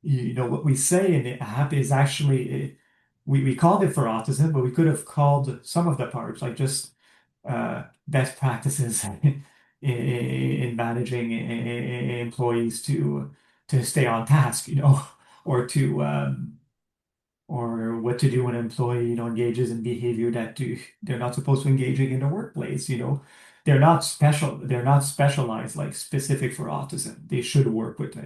what we say in the app is actually we called it for autism, but we could have called some of the parts like just best practices in managing employees to stay on task, or to or what to do when an employee, engages in behavior that they're not supposed to engaging in the workplace, they're not specialized like specific for autism. They should work with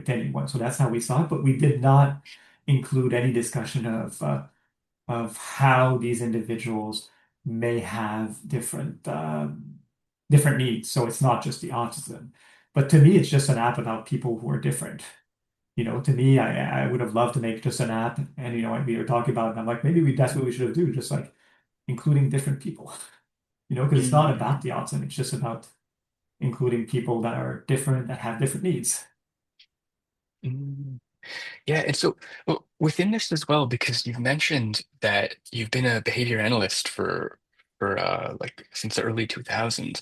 anyone. So that's how we saw it, but we did not include any discussion of how these individuals may have different needs. So it's not just the autism. But to me, it's just an app about people who are different. To me, I would have loved to make just an app, and we were talking about it, and I'm like, maybe that's what we should have do, just like including different people, because it's not about mm, the autism, it's just about including people that are different, that have different needs. mm. Yeah, and so within this as well, because you've mentioned that you've been a behavior analyst for like since the early 2000s.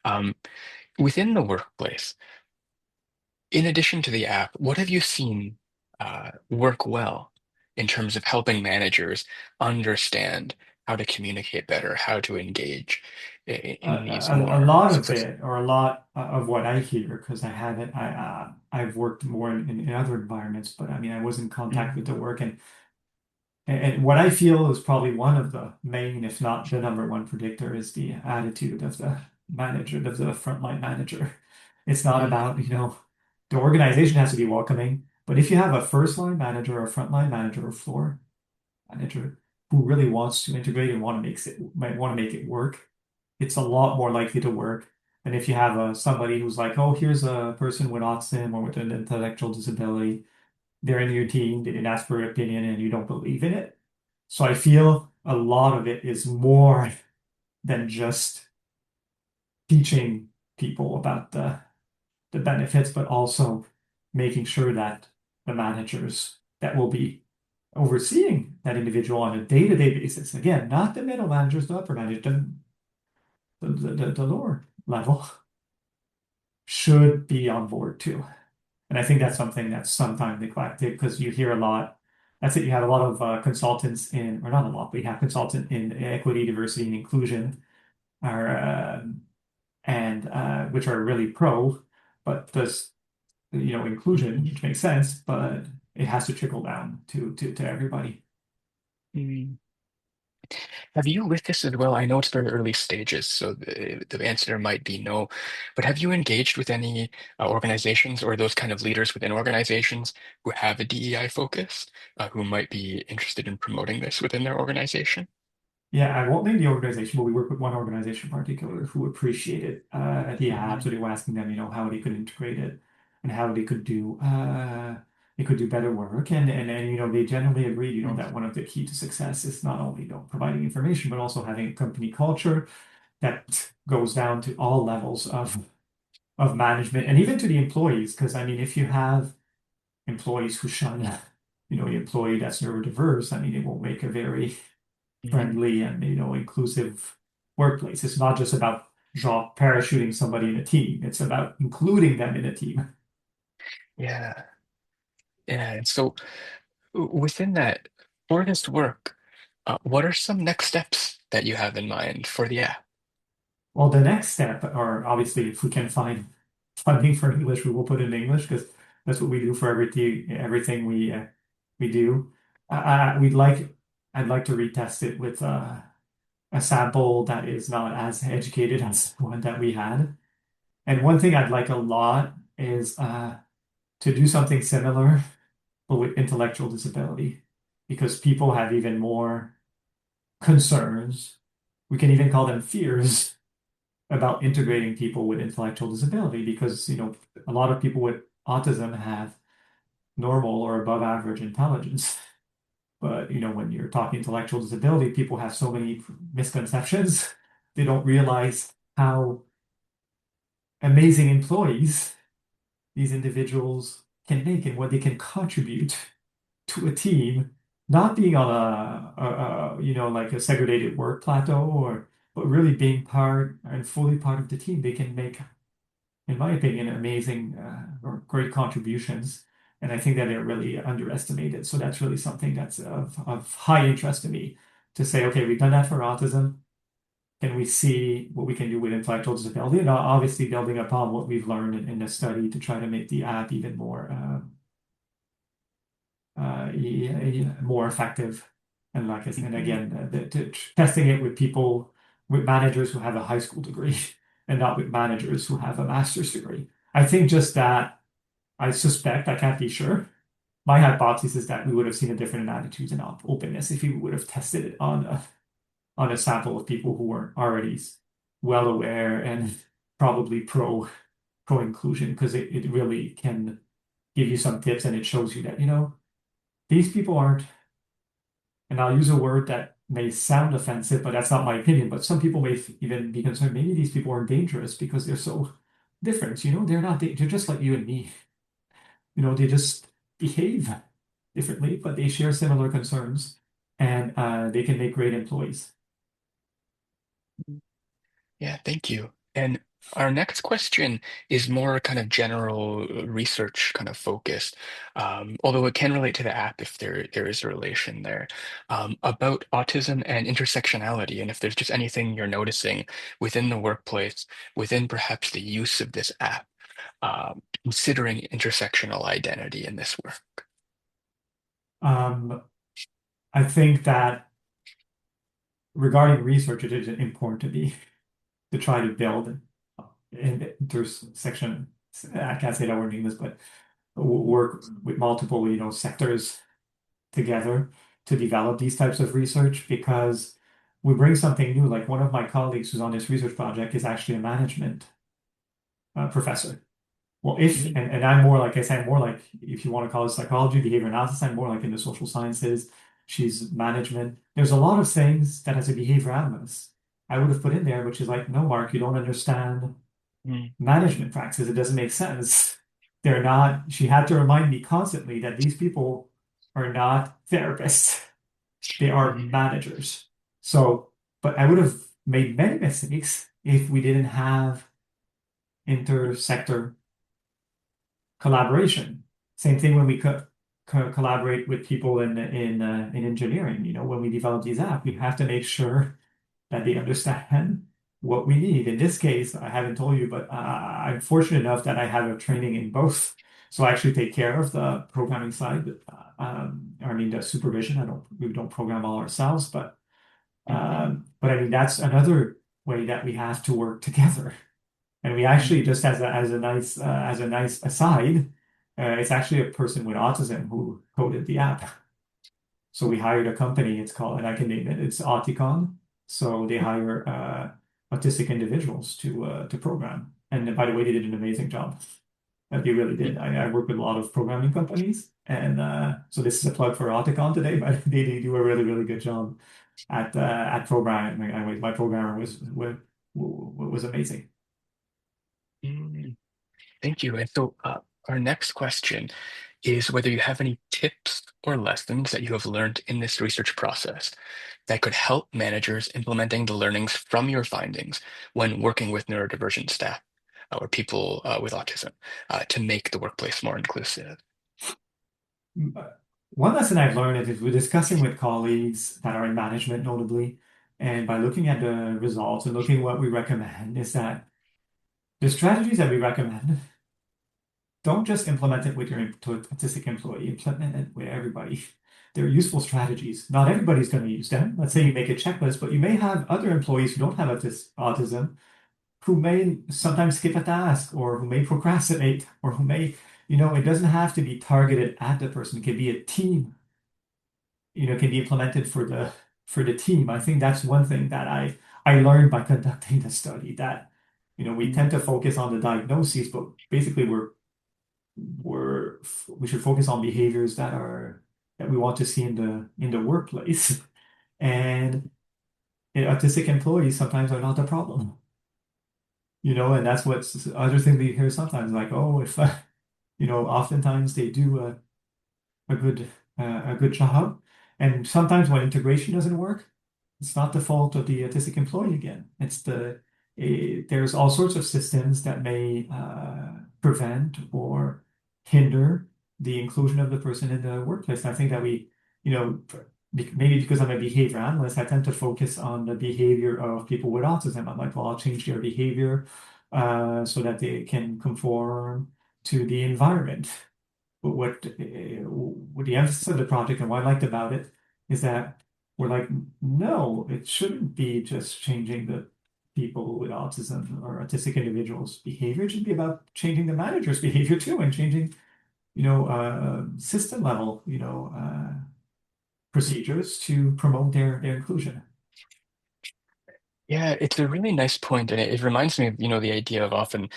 Um, within the workplace, in addition to the app, what have you seen work well in terms of helping managers understand how to communicate better, how to engage in these A more lot of successful? it, or a lot of what I hear, because I haven't, I've worked more in other environments, but I mean, I was in contact with Mm, the work, and what I feel is probably one of the main, if not the number one predictor, is the attitude of the manager, of the frontline manager. It's not about, mm, the organization has to be welcoming, but if you have a first line manager or a frontline manager or floor manager who really wants to integrate and might want to make it work, it's a lot more likely to work than if you have somebody who's like, oh, here's a person with autism or with an intellectual disability. They're in your team, they didn't ask for your opinion, and you don't believe in it. So I feel a lot of it is more than just teaching people about the benefits, but also making sure that the managers that will be overseeing that individual on a day-to-day basis, again, not the middle managers, the upper managers, the lower level, should be on board too. And I think that's something that's sometimes neglected because you hear a lot. That's it. You have a lot of consultants in, or not a lot, but you have consultant in equity, diversity, and inclusion, are and which are really pro, but does inclusion, which makes sense, but it has to trickle down to everybody. Mm. Have you, with this as well? I know it's very early stages, so the answer might be no, but have you engaged with any organizations or those kind of leaders within organizations who have a DEI focus, who might be interested in promoting this within their organization? Yeah, I won't name the organization, but we work with one organization in particular who appreciated the app. Mhm. So they were asking them, how they could integrate it and how they could do better work. And they generally agreed, Mm. that one of the key to success is not only, providing information, but also having a company culture that goes down to all levels of management and even to the employees. Because I mean, if you have employees who shun, the employee that's neurodiverse, I mean, it won't make a very Mhm. friendly and inclusive workplace. It's not just about drop parachuting somebody in a team. It's about including them in a team. Yeah, yeah. And so within that, for this work, what are some next steps that you have in mind for the app? Well, the next step, or obviously, if we can find funding for English, we will put it in English because that's what we do for everything we do. We'd like I'd like to retest it with a sample that is not as educated as the one that we had. And one thing I'd like a lot is to do something similar but with intellectual disability, because people have even more concerns. We can even call them fears about integrating people with intellectual disability because, a lot of people with autism have normal or above average intelligence. But, when you're talking intellectual disability, people have so many misconceptions. They don't realize how amazing employees these individuals can make and what they can contribute to a team, not being on like a segregated work plateau but really being part and fully part of the team. They can make, in my opinion, amazing or great contributions. And I think that they're really underestimated. So that's really something that's of high interest to me to say, okay, we've done that for autism. Can we see what we can do with intellectual disability? And obviously building upon what we've learned in the study to try to make the app even more more effective. And like I said, and Mhm. again, testing it with people, with managers who have a high school degree and not with managers who have a master's degree. I think just that, I suspect, I can't be sure. My hypothesis is that we would have seen a different attitude and openness if we would have tested it on a sample of people who were already well aware and probably pro inclusion, because it really can give you some tips and it shows you that, these people aren't, and I'll use a word that may sound offensive, but that's not my opinion. But some people may even be concerned maybe these people are dangerous because they're so different. They're not, they're just like you and me. They just behave differently, but they share similar concerns and they can make great employees. Yeah, thank you. And our next question is more kind of general research kind of focused, although it can relate to the app if there is a relation there, about autism and intersectionality, and if there's just anything you're noticing within the workplace, within perhaps the use of this app, considering intersectional identity in this work. Um, I think that regarding research, it is important to be to try to build intersection. I can't say that word in English, but work with multiple, sectors together to develop these types of research because we bring something new. Like one of my colleagues who's on this research project is actually a management professor. Well, if Mm, and I'm more like I said, more like if you want to call it psychology, behavior analysis, I'm more like in the social sciences. She's management. There's a lot of things that as a behavior analyst I would have put in there, which is like, no, Mark, you don't understand mm, management practices. It doesn't make sense. They're not, she had to remind me constantly that these people are not therapists. They are mm, managers. So, but I would have made many mistakes if we didn't have intersector collaboration. Same thing when we collaborate with people in engineering. When we develop these apps, we have to make sure that they understand what we need. In this case, I haven't told you, but I'm fortunate enough that I have a training in both. So I actually take care of the programming side. I mean the supervision. We don't program all ourselves, Mm, but I mean that's another way that we have to work together. And we mm, actually just as a nice aside, it's actually a person with autism who coded the app. So we hired a company. It's called, and I can name it. It's Auticon. So they hire autistic individuals to program. And by the way, they did an amazing job. They really did. I work with a lot of programming companies, and so this is a plug for Auticon today. But they do a really good job at programming. My programmer was amazing. mm. Thank you. And so, our next question is whether you have any tips or lessons that you have learned in this research process that could help managers implementing the learnings from your findings when working with neurodivergent staff or people with autism to make the workplace more inclusive. One lesson I've learned is we're discussing with colleagues that are in management, notably, and by looking at the results and looking what we recommend, is that the strategies that we recommend, don't just implement it with your autistic employee, implement it with everybody. They're useful strategies. Not everybody's going to use them. Let's say you make a checklist, but you may have other employees who don't have autism who may sometimes skip a task or who may procrastinate or who may, it doesn't have to be targeted at the person. It can be a team, can be implemented for the team. I think that's one thing that I learned by conducting the study that, we tend to focus on the diagnoses, but basically we're we should focus on behaviors that we want to see in the workplace. And autistic employees sometimes are not the problem. And that's what's other thing we hear sometimes, like, oh, if oftentimes they do a good a good job. And sometimes when integration doesn't work, it's not the fault of the autistic employee again. There's all sorts of systems that may prevent or hinder the inclusion of the person in the workplace. I think that maybe because I'm a behavior analyst, I tend to focus on the behavior of people with autism. I'm like, well, I'll change their behavior so that they can conform to the environment. But what the emphasis of the project and what I liked about it is that we're like, no, it shouldn't be just changing the people with autism or autistic individuals' behavior. It should be about changing the manager's behavior too, and changing, system level, procedures to promote their inclusion. Yeah, it's a really nice point, and it reminds me of, the idea of often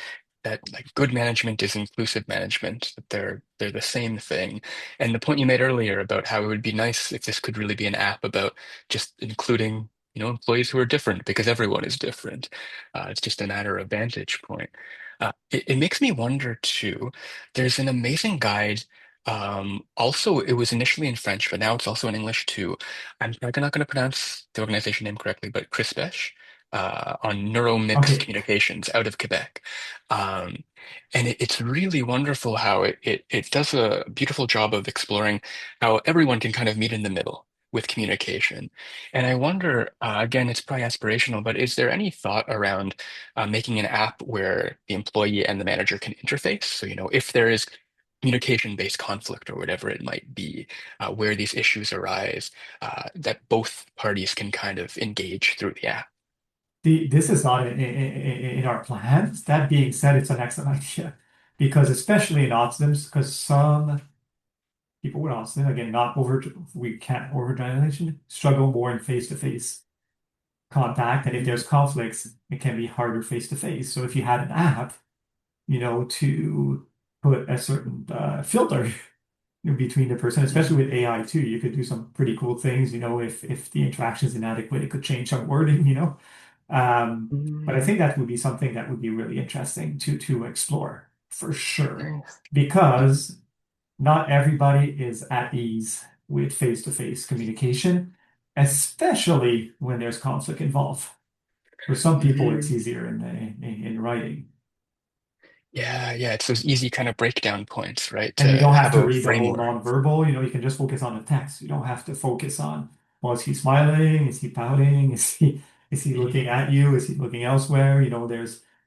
that like good management is inclusive management, that they're the same thing. And the point you made earlier about how it would be nice if this could really be an app about just including, employees who are different because everyone is different. It's just a matter of vantage point. It makes me wonder too. There's an amazing guide. Also, it was initially in French, but now it's also in English too. I'm probably not going to pronounce the organization name correctly, but CRISPECH on neuromixed Okay, communications out of Quebec. Um, and it's really wonderful how it does a beautiful job of exploring how everyone can kind of meet in the middle with communication. And I wonder, again, it's probably aspirational, but is there any thought around making an app where the employee and the manager can interface? So, if there is communication-based conflict or whatever it might be, where these issues arise, that both parties can kind of engage through the app. this is not in our plans. That being said, it's an excellent idea because especially in autism, because some people with autism, again, not over, we can't overgeneralization, struggle more in face-to-face contact. And if Mm, there's conflicts, it can be harder face-to-face. So if you had an app, to put a certain filter between the person, especially mm, with AI too, you could do some pretty cool things. If the interaction is inadequate, it could change some wording. Um, but I mm, think that would be something that would be really interesting to explore for sure, nice. because not everybody is at ease with face-to-face communication, especially when there's conflict involved. For some people, it's Mhm. easier in writing. Yeah, yeah, it's those easy kind of breakdown points, right? And you To don't have have to a read the whole framework. nonverbal, you can just focus on the text. You don't have to focus on, well, is he smiling? Is he pouting? Is he looking Mhm, at you? Is he looking elsewhere?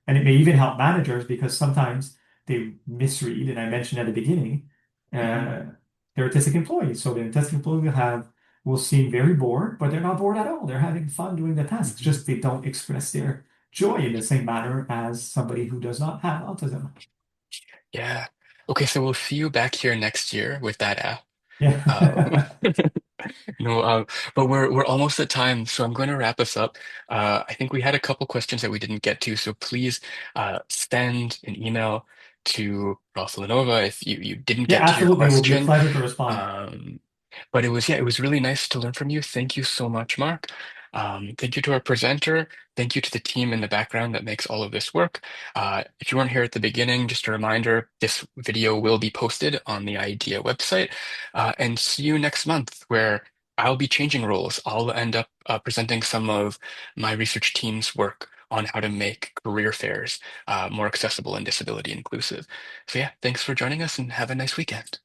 And it may even help managers because sometimes they misread, and I mentioned at the beginning, mhm, uh, they're autistic employees. So the autistic employee will seem very bored, but they're not bored at all. They're having fun doing the tasks, mhm. just they don't express their joy in the same manner as somebody who does not have autism. Yeah. Okay, so we'll see you back here next year with that app. Um, Yeah. no, but we're almost at time, so I'm going to wrap us up. I think we had a couple questions that we didn't get to, so please send an email to Marc Lanovaz if you didn't Yeah, get to your absolutely. It will be a question. pleasure to respond. Um, but it was really nice to learn from you. Thank you so much, Mark. Thank you to our presenter. Thank you to the team in the background that makes all of this work. If you weren't here at the beginning, just a reminder, this video will be posted on the IDEA website. And see you next month, where I'll be changing roles. I'll end up presenting some of my research team's work on how to make career fairs more accessible and disability inclusive. So yeah, thanks for joining us and have a nice weekend.